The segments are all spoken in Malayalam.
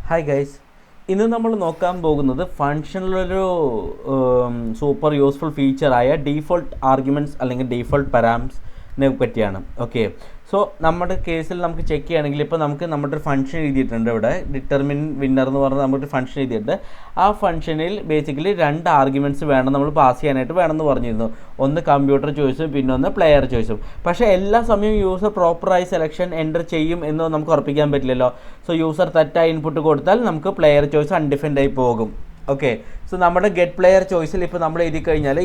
ഹായ് ഗൈസ്, ഇന്ന് നമ്മൾ നോക്കാൻ പോകുന്നത് ഫങ്ഷനിലൊരു സൂപ്പർ യൂസ്ഫുൾ ഫീച്ചറായ ഡീഫോൾട്ട് ആർഗ്യുമെൻറ്റ്സ് അല്ലെങ്കിൽ ഡീഫോൾട്ട് പാരാമീറ്റേഴ്സിനെ പറ്റിയാണ്. ഓക്കെ, സോ നമ്മുടെ കേസിൽ നമുക്ക് ചെക്ക് ചെയ്യുകയാണെങ്കിൽ ഇപ്പോൾ നമുക്ക് നമ്മുടെ ഒരു ഫംഗ്ഷൻ എഴുതിയിട്ടുണ്ട്. ഇവിടെ ഡിറ്റർമിൻ വിന്നർ എന്ന് പറഞ്ഞാൽ നമ്മുടെ ഒരു ഫംഗ്ഷൻ എഴുതിയിട്ടുണ്ട്. ആ ഫംഗ്ഷനിൽ ബേസിക്കലി 2 ആർഗ്യുമെൻറ്റ്സ് വേണം നമ്മൾ പാസ് ചെയ്യാനായിട്ട് വേണമെന്ന് പറഞ്ഞിരുന്നു. ഒന്ന് കമ്പ്യൂട്ടർ ചോയ്സും പിന്നെ ഒന്ന് പ്ലെയർ ചോയ്സും. പക്ഷേ എല്ലാ സമയവും യൂസർ പ്രോപ്പറായി സെലക്ഷൻ എൻ്റർ ചെയ്യും എന്ന് നമുക്ക് ഉറപ്പിക്കാൻ പറ്റില്ലല്ലോ. സോ യൂസർ തെറ്റായി ഇൻപുട്ട് കൊടുത്താൽ നമുക്ക് പ്ലെയർ ചോയ്സ് അൺഡിഫൈൻഡ് ആയി പോകും. ഓക്കെ, സോ നമ്മുടെ ഗെറ്റ് പ്ലെയർ ചോയ്സിൽ ഇപ്പോൾ നമ്മൾ എഴുതി കഴിഞ്ഞാൽ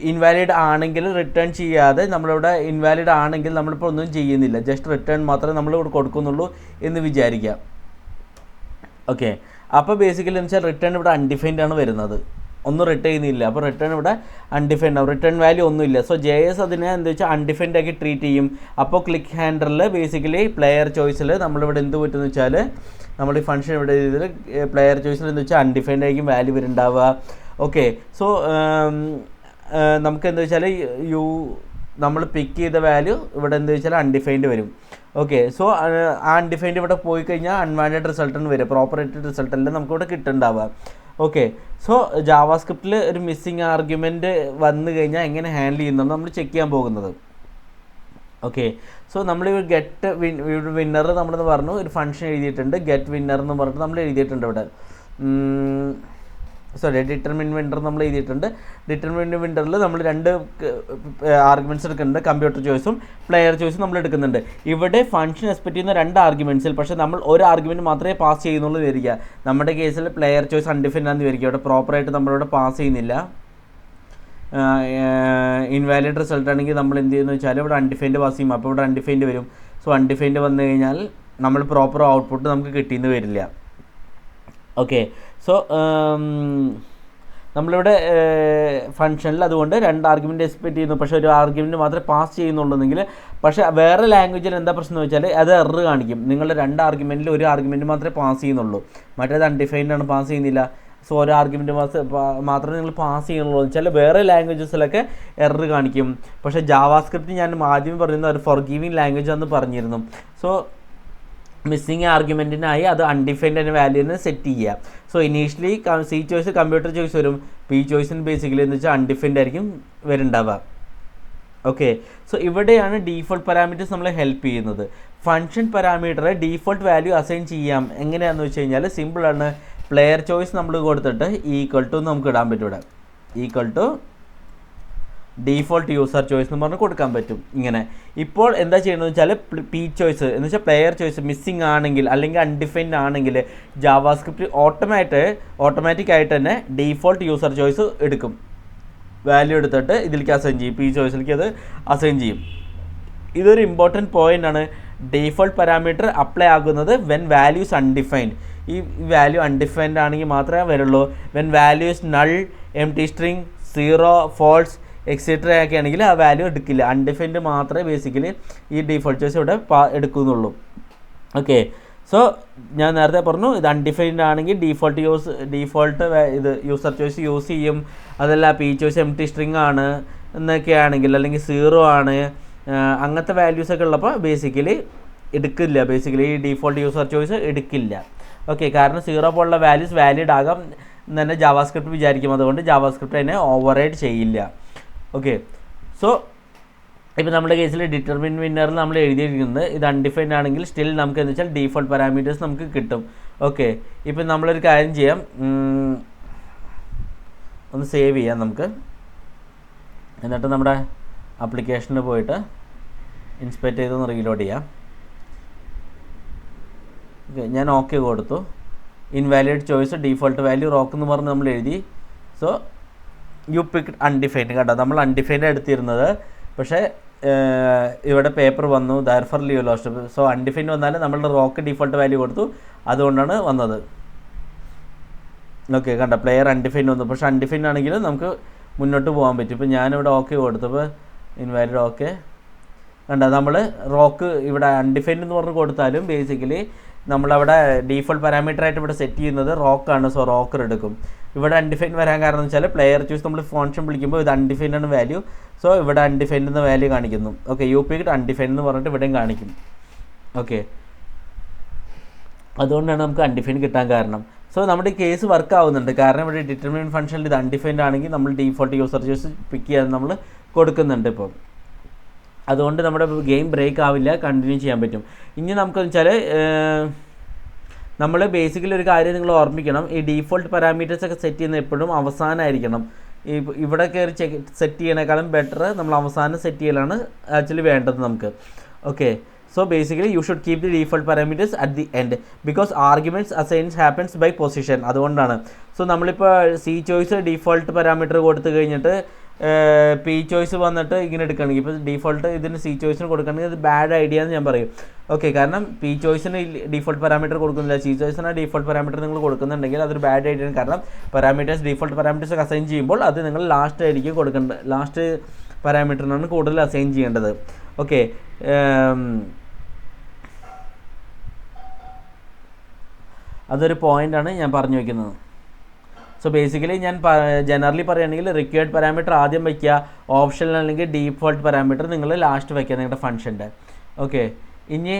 ഇൻവാലിഡ് ആണെങ്കിൽ റിട്ടേൺ ചെയ്യാതെ നമ്മളിവിടെ ഇൻവാലിഡ് ആണെങ്കിൽ നമ്മളിപ്പോൾ ഒന്നും ചെയ്യുന്നില്ല, ജസ്റ്റ് റിട്ടേൺ മാത്രമേ നമ്മളിവിടെ കൊടുക്കുന്നുള്ളൂ എന്ന് വിചാരിക്കാം. ഓക്കെ, അപ്പോൾ ബേസിക്കലി എന്ന് വെച്ചാൽ റിട്ടേൺ ഇവിടെ അൺഡിഫൈൻഡ് ആണ് വരുന്നത്, ഒന്നും റിട്ടേൺ ചെയ്യുന്നില്ല. അപ്പോൾ റിട്ടേൺ ഇവിടെ അൺഡിഫൈൻഡ് ആവും, റിട്ടേൺ വാല്യൂ ഒന്നുമില്ല. സോ JS അതിനെ എന്താ വെച്ചാൽ അൺഡിഫൈൻഡ് ആക്കി ട്രീറ്റ് ചെയ്യും. അപ്പോൾ ക്ലിക്ക് ഹാൻഡറിൽ ബേസിക്കലി പ്ലെയർ ചോയ്സിൽ നമ്മളിവിടെ എന്ത് പറ്റുമെന്ന് വെച്ചാൽ നമ്മൾ ഈ ഫംഗ്ഷൻ ഇവിടെ ഇതിൽ പ്ലെയർ ചോയ്സിൽ എന്ന് വെച്ചാൽ അൺഡിഫൈൻഡ് ആയിരിക്കും വാല്യൂ വരുന്നുണ്ടാവുക. ഓക്കെ, സോ നമുക്ക് എന്താ വെച്ചാൽ നമ്മൾ പിക്ക് ചെയ്ത വാല്യൂ ഇവിടെ എന്താ വെച്ചാൽ അൺഡിഫൈൻഡ് വരും. ഓക്കെ, സോ ആ അൺഡിഫൈൻഡ് ഇവിടെ പോയി കഴിഞ്ഞാൽ അൺവാണ്ടഡ് റിസൾട്ടാണ് വരിക, പ്രോപ്പറായിട്ട് റിസൾട്ടല്ല നമുക്കിവിടെ കിട്ടുന്നുണ്ടാവുക. ഓക്കെ, സോ ജാവാസ്ക്രിപ്റ്റിൽ ഒരു മിസ്സിങ് ആർഗ്യുമെൻറ്റ് വന്നു കഴിഞ്ഞാൽ എങ്ങനെ ഹാൻഡിൽ ചെയ്യുന്നത് നമ്മൾ ചെക്ക് ചെയ്യാൻ പോകുന്നത്. ഓക്കെ, സോ നമ്മൾ ഗെറ്റ് വിന്നർ നമ്മളെന്ന് പറഞ്ഞു ഒരു ഫംഗ്ഷൻ എഴുതിയിട്ടുണ്ട്. ഗെറ്റ് വിന്നർ എന്ന് പറഞ്ഞിട്ട് നമ്മൾ എഴുതിയിട്ടുണ്ട് ഇവിടെ. ഡിറ്റർമിൻ വിന്നർ നമ്മൾ എഴുതിയിട്ടുണ്ട്. ഡിറ്റർമിൻ വിന്നറിൽ നമ്മൾ 2 ആർഗ്യുമെൻറ്റ്സ് എടുക്കുന്നുണ്ട്, കമ്പ്യൂട്ടർ ചോയ്സും പ്ലെയർ ചോയ്സും നമ്മൾ എടുക്കുന്നുണ്ട്. ഇവിടെ ഫംഗ്ഷൻ എക്സ്പെക്ട് ചെയ്യുന്ന 2 ആർഗ്യുമെൻറ്റ്സിൽ പക്ഷേ നമ്മൾ ഒരു ആർഗ്യുമെൻറ്റ് മാത്രമേ പാസ് ചെയ്യുന്നുള്ളൂ വരിക. നമ്മുടെ കേസിൽ പ്ലെയർ ചോയ്സ് അൺഡിഫൈൻഡ് ആണെന്ന് വരിക, ഇവിടെ പ്രോപ്പറായിട്ട് നമ്മളിവിടെ പാസ് ചെയ്യുന്നില്ല. ഇൻവാലിഡ് റിസൾട്ട് ആണെങ്കിൽ നമ്മൾ എന്ത് ചെയ്യുന്നു വെച്ചാൽ ഇവിടെ അൺഡിഫൈൻഡ് പാസ് ചെയ്യും, അപ്പോൾ ഇവിടെ അൺഡിഫൈൻഡ് വരും. സോ അൺഡിഫൈൻഡ് വന്നു കഴിഞ്ഞാൽ നമ്മൾ പ്രോപ്പർ ഔട്ട്പുട്ട് നമുക്ക് കിട്ടിയെന്ന് വരില്ല. ഓക്കെ, സോ നമ്മളിവിടെ ഫംഗ്ഷനിൽ അതുകൊണ്ട് 2 ആർഗ്യുമെൻറ്റ് എക്സ്പെക്ട് ചെയ്യുന്നു, പക്ഷേ ഒരു ആർഗ്യുമെൻറ്റ് മാത്രമേ പാസ് ചെയ്യുന്നുള്ളൂന്നെങ്കിൽ. പക്ഷേ വേറെ ലാംഗ്വേജിൽ എന്താ പ്രശ്നം എന്ന് വെച്ചാൽ അത് എറർ കാണിക്കും. നിങ്ങളുടെ 2 ആർഗ്യുമെൻറ്റിൽ ഒരു ആർഗ്യുമെൻറ്റ് മാത്രമേ പാസ് ചെയ്യുന്നുള്ളൂ, മറ്റേത് അൺഡിഫൈൻഡ് ആണ്, പാസ് ചെയ്യുന്നില്ല. സോ ഒരു ആർഗ്യുമെൻറ്റ് മാത്രമേ നിങ്ങൾ പാസ് ചെയ്യുന്നുള്ളൂ എന്ന് വെച്ചാൽ വേറെ ലാംഗ്വേജസിലൊക്കെ എറർ കാണിക്കും. പക്ഷേ ജാവാസ്ക്രിപ്റ്റ് ഞാൻ ആദ്യം പറയുന്നത് ഒരു ഫോർഗീവിങ് ലാംഗ്വേജ് ആണെന്ന് പറഞ്ഞിരുന്നു. സോ മിസ്സിങ് ആർഗ്യുമെൻറ്റിനായി അത് അൺഡിഫൈൻഡ് എന്ന വാല്യൂന്ന് സെറ്റ് ചെയ്യുക. So initially C choice computer choice വരും, P ചോയ്സിന് ബേസിക്കലി എന്ന് വെച്ചാൽ അൺഡിഫൈൻഡ് ആയിരിക്കും വരുന്നുണ്ടാവുക. ഓക്കെ, സോ ഇവിടെയാണ് ഡീഫോൾട്ട് പാരാമീറ്റേഴ്സ് നമ്മളെ ഹെൽപ്പ് ചെയ്യുന്നത്. ഫംഗ്ഷൻ പാരാമീറ്ററെ ഡീഫോൾട്ട് വാല്യൂ അസൈൻ ചെയ്യാം. എങ്ങനെയാണെന്ന് വെച്ച് കഴിഞ്ഞാൽ സിമ്പിളാണ്. പ്ലെയർ ചോയ്സ് നമ്മൾ കൊടുത്തിട്ട് ഈക്വൽ ടു നമുക്ക് ഇടാൻ പറ്റും, ഇവിടെ equal to default user choice എന്ന് പറഞ്ഞ് കൊടുക്കാൻ പറ്റും. ഇങ്ങനെ ഇപ്പോൾ എന്താ ചെയ്യണമെന്ന് വെച്ചാൽ P ചോയ്സ് എന്ന് വെച്ചാൽ പ്ലെയർ ചോയ്സ് മിസ്സിങ് ആണെങ്കിൽ അല്ലെങ്കിൽ അൺഡിഫൈൻഡ് ആണെങ്കിൽ ജാവാസ്ക്രിപ്റ്റ് ഓട്ടോമാറ്റിക് ആയിട്ട് തന്നെ ഡീഫോൾട്ട് യൂസർ ചോയ്സ് എടുക്കും, വാല്യൂ എടുത്തിട്ട് ഇതിലേക്ക് അസൈൻ ചെയ്യും, P ചോയ്സിലേക്ക് അത് അസൈൻ ചെയ്യും. ഇതൊരു ഇമ്പോർട്ടൻറ്റ് പോയിൻ്റ് ആണ്. ഡീഫോൾട്ട് പാരാമീറ്റർ അപ്ലൈ ആകുന്നത് വെൻ വാല്യൂസ് അൺഡിഫൈൻഡ്. ഈ വാല്യൂ അൺഡിഫൈൻഡ് ആണെങ്കിൽ മാത്രമേ വരുള്ളൂ. When values null, empty string, 0, false etcetera ഒക്കെ ആണെങ്കിൽ ആ വാല്യൂ എടുക്കില്ല. അൺഡിഫൈൻഡ് മാത്രമേ ബേസിക്കലി ഈ ഡീഫോൾട്ട് ചോയ്സ് ഇവിടെ എടുക്കുന്നുള്ളൂ. ഓക്കെ, സോ ഞാൻ നേരത്തെ പറഞ്ഞു ഇത് അൺഡിഫൈൻഡ് ആണെങ്കിൽ ഡീഫോൾട്ട് ഇത് യൂസർ ചോയ്സ് യൂസ് ചെയ്യും. അതല്ല P ചോയ്സ് എംപ്റ്റി സ്ട്രിങ് ആണ് എന്നൊക്കെ ആണെങ്കിൽ അല്ലെങ്കിൽ 0 ആണ് അങ്ങനത്തെ വാല്യൂസൊക്കെ ഉള്ളപ്പോൾ ബേസിക്കലി എടുക്കില്ല, ബേസിക്കലി ഈ ഡീഫോൾട്ട് യൂസർ ചോയ്സ് എടുക്കില്ല. ഓക്കെ, കാരണം 0 പോലുള്ള വാല്യൂസ് വാലിഡ് ആകാം എന്ന് തന്നെ ജാവാസ്ക്രിപ്റ്റ് വിചാരിക്കും, അതുകൊണ്ട് ജാവാസ്ക്രിപ്റ്റ് അതിനെ ഓവർറൈഡ് ചെയ്യില്ല. ഓക്കെ, സോ ഇപ്പോൾ നമ്മുടെ കേസിൽ ഡിറ്റർമിൻ വിന്നറിൽ നമ്മൾ എഴുതിയിരിക്കുന്നത് ഇത് അൺഡിഫൈൻഡ് ആണെങ്കിൽ സ്റ്റിൽ നമുക്ക് എന്താ വെച്ചാൽ ഡീഫോൾട്ട് പാരാമീറ്റേഴ്സ് നമുക്ക് കിട്ടും. ഓക്കെ, ഇപ്പം നമ്മളൊരു കാര്യം ചെയ്യാം, ഒന്ന് സേവ് ചെയ്യാം നമുക്ക്, എന്നിട്ട് നമ്മുടെ ആപ്ലിക്കേഷനിൽ പോയിട്ട് ഇൻസ്പെക്ട് ചെയ്തൊന്ന് റീലോഡ് ചെയ്യാം. ഓക്കെ, ഞാൻ ഓക്കെ കൊടുത്തു. Invalid choice default value rock എന്ന് പറഞ്ഞ് നമ്മൾ എഴുതി. സോ യു പിക്ക് അൺഡിഫൈൻഡ്, കേട്ടോ നമ്മൾ അൺഡിഫൈൻഡ് എടുത്തിരുന്നത്, പക്ഷേ ഇവിടെ പേപ്പർ വന്നു ദർഫർ ലീവ് ലോസ്റ്റ്. സോ അൺഡിഫൈൻഡ് വന്നാൽ നമ്മളുടെ റോക്ക് ഡീഫോൾട്ട് വാല്യൂ കൊടുത്തു, അതുകൊണ്ടാണ് വന്നത്. ഓക്കെ, കണ്ട പ്ലെയർ അൺഡിഫൈൻഡ് വന്നു, പക്ഷേ അൺഡിഫൈൻഡ് ആണെങ്കിലും നമുക്ക് മുന്നോട്ട് പോകാൻ പറ്റും. ഇപ്പോൾ ഞാനിവിടെ ഓക്കെ കൊടുത്തപ്പോൾ ഇൻവാലിഡ് ഓക്കെ, കണ്ട നമ്മൾ റോക്ക് ഇവിടെ അൺഡിഫൈൻഡ് എന്ന് പറഞ്ഞ് കൊടുത്താലും ബേസിക്കലി നമ്മളവിടെ ഡീഫോൾട്ട് പാരാമീറ്ററായിട്ട് ഇവിടെ സെറ്റ് ചെയ്യുന്നത് റോക്കാണ്. സോ റോക്കർ എടുക്കും. ഇവിടെ അൺഡിഫൈൻഡ് വരാൻ കാരണം എന്ന് വെച്ചാൽ പ്ലെയർ ചൂസ് നമ്മൾ ഫംഗ്ഷൻ വിളിക്കുമ്പോൾ ഇത് അൺഡിഫൈൻഡ് ആണ് വാല്യൂ. സോ ഇവിടെ അൺഡിഫൈൻഡ് എന്ന വാല്യൂ കാണിക്കുന്നു. ഓക്കെ, യു പിക്ക് അൺഡിഫൈൻഡ് എന്ന് പറഞ്ഞിട്ട് ഇവിടെയും കാണിക്കും. ഓക്കെ, അതുകൊണ്ടാണ് നമുക്ക് അൺഡിഫൈൻഡ് കിട്ടാൻ കാരണം. സോ നമ്മുടെ കേസ് വർക്ക് ആവുന്നുണ്ട്, കാരണം ഇവിടെ ഡിറ്റർമിനൻറ്റ് ഫംഗ്ഷനിൽ ഇത് അൺഡിഫൈൻഡ് ആണെങ്കിൽ നമ്മൾ ഡീഫോൾട്ട് യൂസർ ചോയ്സ് പിക്ക് ചെയ്യാൻ നമ്മൾ കൊടുക്കുന്നുണ്ട് ഇപ്പം. അതുകൊണ്ട് നമ്മുടെ ഗെയിം ബ്രേക്ക് ആവില്ല, കണ്ടിന്യൂ ചെയ്യാൻ പറ്റും. ഇനി നമുക്കെന്ന് വെച്ചാൽ നമ്മൾ ബേസിക്കലി ഒരു കാര്യം നിങ്ങൾ ഓർമ്മിക്കണം, ഈ ഡീഫോൾട്ട് പാരാമീറ്റേഴ്സ് ഒക്കെ സെറ്റ് ചെയ്യുന്നത് എപ്പോഴും അവസാനമായിരിക്കണം. ഇവിടെ കയറി സെറ്റ് ചെയ്യണേക്കാളും ബെറ്റർ നമ്മൾ അവസാനം സെറ്റ് ചെയ്യലാണ് ആക്ച്വലി വേണ്ടത് നമുക്ക്. Okay, so basically you should keep the default parameters at the end because arguments assigns happens by position. അതുകൊണ്ടാണ്. സോ നമ്മളിപ്പോൾ സി ചോയ്സ് ഡീഫോൾട്ട് പാരാമീറ്റർ കൊടുത്തു കഴിഞ്ഞിട്ട് പി ചോയ്സ് വന്നിട്ട് ഇങ്ങനെ എടുക്കുകയാണെങ്കിൽ, ഇപ്പോൾ ഡീഫോൾട്ട് ഇതിന് സി ചോയ്സിന് കൊടുക്കുകയാണെങ്കിൽ അത് ബാഡ് ഐഡിയ എന്ന് ഞാൻ പറയും. ഓക്കെ, കാരണം പി ചോയ്സിന് ഡീഫോൾട്ട് പാരാമീറ്റർ കൊടുക്കുന്നില്ല, സി ചോയ്സിന് ഡീഫോൾട്ട് പാരാമീറ്റർ നിങ്ങൾ കൊടുക്കുന്നുണ്ടെങ്കിൽ അതൊരു ബാഡ് ഐഡിയ ആണ്. കാരണം പാരാമീറ്റേഴ്സ് ഡീഫോൾട്ട് പാരാമീറ്റേഴ്സ് അസൈൻ ചെയ്യുമ്പോൾ അത് നിങ്ങൾ ലാസ്റ്റ് ആയിരിക്കും കൊടുക്കേണ്ടത്, ലാസ്റ്റ് പാരാമീറ്ററിനാണ് കൂടുതൽ അസൈൻ ചെയ്യേണ്ടത്. ഓക്കെ, അതൊരു പോയിൻ്റാണ് ഞാൻ പറഞ്ഞു വയ്ക്കുന്നത്. സോ ബേസിക്കലി ഞാൻ ജനറലി പറയുകയാണെങ്കിൽ റിക്വയർഡ് പാരാമീറ്റർ ആദ്യം വയ്ക്കുക, ഓപ്ഷനിൽ അല്ലെങ്കിൽ ഡീഫോൾട്ട് പാരാമീറ്റർ നിങ്ങൾ ലാസ്റ്റ് വയ്ക്കുക നിങ്ങളുടെ ഫംഗ്ഷൻ്റെ. ഓക്കെ, ഇനി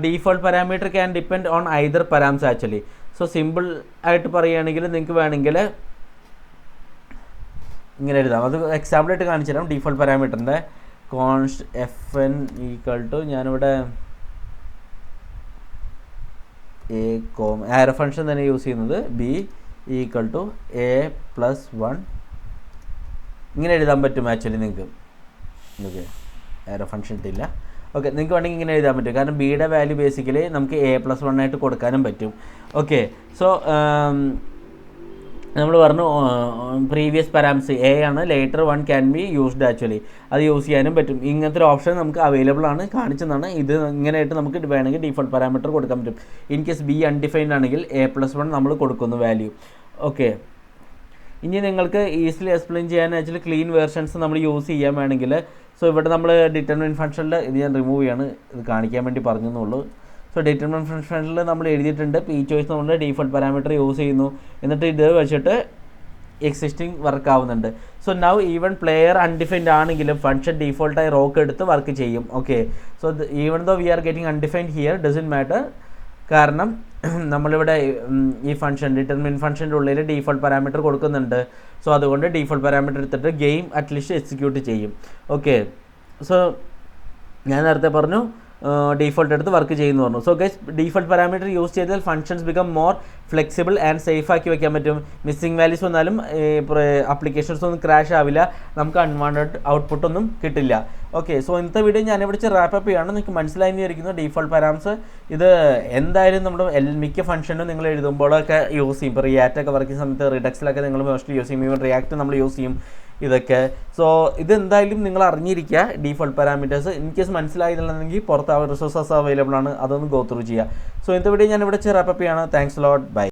default parameter can depend on either params actually. So simple ആയിട്ട് പറയുകയാണെങ്കിൽ നിങ്ങൾക്ക് വേണമെങ്കിൽ ഇങ്ങനെ എഴുതാം. അത് എക്സാമ്പിളായിട്ട് കാണിച്ചു തരാം. ഡീഫോൾട്ട് പാരാമീറ്ററിൻ്റെ കോൺസ്റ്റ് FN = ഞാനിവിടെ ആരോ ഫംഗ്ഷൻ തന്നെ യൂസ് ചെയ്യുന്നത്, B = A+1 ഇങ്ങനെ എഴുതാൻ പറ്റും ആക്ച്വലി നിങ്ങൾക്ക്. ഓക്കെ, ആരോ ഫംഗ്ഷൻ ഇട്ടില്ല. ഓക്കെ, നിങ്ങൾക്ക് വേണമെങ്കിൽ ഇങ്ങനെ എഴുതാൻ പറ്റും, കാരണം ബിയുടെ വാല്യൂ ബേസിക്കലി നമുക്ക് A+1 ആയിട്ട് കൊടുക്കാനും പറ്റും. ഓക്കെ, സോ നമ്മൾ പറഞ്ഞു പ്രീവിയസ് പാരാമീറ്റർ എ ആണ്, later 1 can be used actually. അത് യൂസ് ചെയ്യാനും പറ്റും. ഇങ്ങനത്തെ ഒരു ഓപ്ഷൻ നമുക്ക് അവൈലബിൾ ആണ്, കാണിച്ചതാണ്. ഇത് ഇങ്ങനെയായിട്ട് നമുക്ക് വേണമെങ്കിൽ ഡീഫോൾട്ട് പാരാമീറ്റർ കൊടുക്കാൻ പറ്റും. ഇൻ കേസ് ബി അൺഡിഫൈൻഡ് ആണെങ്കിൽ A+1 നമ്മൾ കൊടുക്കുന്നു വാല്യൂ. ഓക്കെ, ഇനി നിങ്ങൾക്ക് ഈസിലി എക്സ്പ്ലെയിൻ ചെയ്യാൻ ആക്ച്വലി ക്ലീൻ വേർഷൻസ് നമ്മൾ യൂസ് ചെയ്യാൻ വേണമെങ്കിൽ, സോ ഇവിടെ നമ്മൾ ഡിറ്റർമിനൻറ്റ് ഫംഗ്ഷനിൽ ഇത് ഞാൻ റിമൂവ് ചെയ്യാണ്, ഇത് കാണിക്കാൻ വേണ്ടി പറഞ്ഞെന്നുള്ളൂ. സോ ഡിറ്റർമിനൻറ്റ് ഫംഗ്ഷനിൽ നമ്മൾ എഴുതിയിട്ടുണ്ട് പി ചോയ്സ് നമ്മൾ ഡീഫോൾട്ട് പാരാമീറ്റർ യൂസ് ചെയ്യുന്നു, എന്നിട്ട് ഇത് വെച്ചിട്ട് എക്സിസ്റ്റിംഗ് വർക്ക് ആവുന്നുണ്ട്. So now even player undefined ആണെങ്കിലും ഫംഗ്ഷൻ ഡീഫോൾട്ടായി റോക്ക് എടുത്ത് വർക്ക് ചെയ്യും. Okay, so even though we are getting undefined here doesn't matter, കാരണം നമ്മളിവിടെ ഈ ഫംഗ്ഷൻ ഡിറ്റർമിനൻറ്റ് ഫംഗ്ഷൻ്റെ ഉള്ളിൽ ഡീഫോൾട്ട് പാരാമീറ്റർ കൊടുക്കുന്നുണ്ട്. സോ അതുകൊണ്ട് ഡീഫോൾട്ട് പാരാമീറ്റർ എടുത്തിട്ട് ഗെയിം അറ്റ്ലീസ്റ്റ് എക്സിക്യൂട്ട് ചെയ്യും. ഓക്കെ, സോ ഞാൻ നേരത്തെ പറഞ്ഞു ഡീഫോൾട്ട് എടുത്ത് വർക്ക് ചെയ്യുന്നു പറഞ്ഞു. So guys, default parameter use ചെയ്താൽ functions become more flexible and safe ആക്കി വയ്ക്കാൻ പറ്റും. മിസ്സിംഗ് വാല്യൂസ് വന്നാലും ആപ്ലിക്കേഷൻസ് ഒന്നും ക്രാഷ് ആവില്ല, നമുക്ക് അൺവാണ്ടഡ് ഔട്ട്പുട്ട് ഒന്നും കിട്ടില്ല. ഓക്കെ, സോ ഇന്നത്തെ വീഡിയോ ഞാനിവിടെ റാപ്പപ്പ് ചെയ്യാണ്. നിങ്ങൾക്ക് മനസ്സിലായി വിചാരിക്കുന്നു ഡീഫോൾട്ട് പാരാമീറ്റർ. ഇത് എന്തായാലും നമ്മുടെ മിക്ക ഫംഗ്ഷനും നിങ്ങൾ എഴുതുമ്പോഴൊക്കെ യൂസ് ചെയ്യും. ഇപ്പോൾ റിയാക്റ്റൊക്കെ വർക്ക് ചെയ്യുന്ന സമയത്ത് റിഡക്സിലൊക്കെ നിങ്ങൾ മോസ്റ്റ്ലി യൂസ് ചെയ്യും, ഈവൻ റിയാക്റ്റ് നമ്മൾ യൂസ് ചെയ്യും ഇതൊക്കെ. സോ ഇതെന്തായാലും നിങ്ങൾ അറിഞ്ഞിരിക്കുക ഡീഫോൾട്ട് പാരാമീറ്റേഴ്സ്. ഇൻ കേസ് മനസ്സിലായില്ലെന്നുണ്ടെങ്കിൽ പുറത്ത് റിസോഴ്സസ് അവൈലബിൾ ആണ്, അതൊന്ന് ഗോ ത്രൂ ചെയ്യുക. സോ ഇന്നത്തെ വീഡിയോ ഞാനിവിടെ റാപ്പപ്പ് ചെയ്യാണ്. Thanks lot, by.